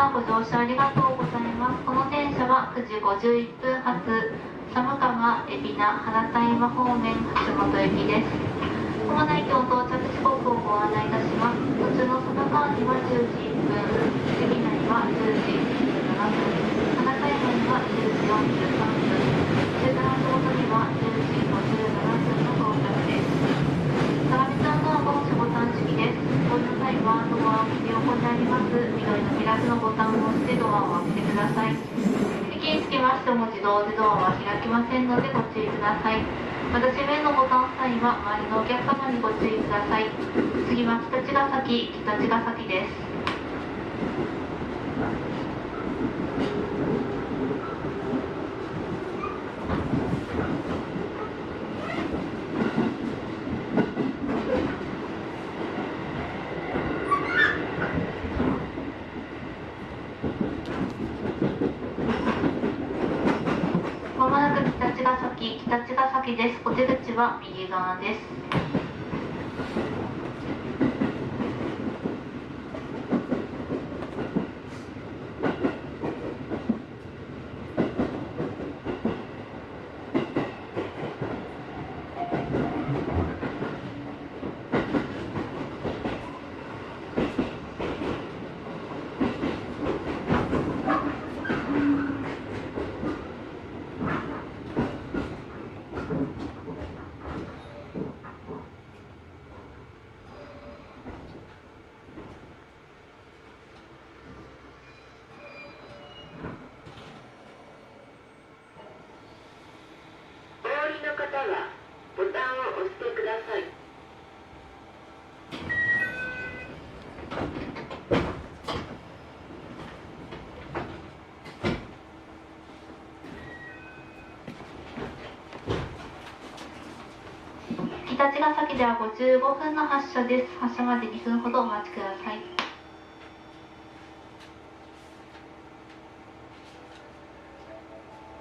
車ご乗車ありがとうございます。この電車は9時51分発、寒川、海老名、原田今方面、橋本行きです。熊内京到着時刻をご案内いたします。途中の寒川には10時1分、海老名には10時27分、原田山には10時43分、中田橋本には10時57分の到着です。相模町の号車ボタン式です。ご利用の際はドアを右横にあります緑の開くのボタンを押してドアを開けてください。席につきましても自動でドアは開きませんのでご注意ください。また閉めるのボタンを押す際は周りのお客様にご注意ください。次は北茅ヶ崎です。まもなく北茅ヶ崎です。お出口は右側です。の方はボタンを押してください。北茅ヶ崎では55分の発車です。発車まで2分ほどお待ちください。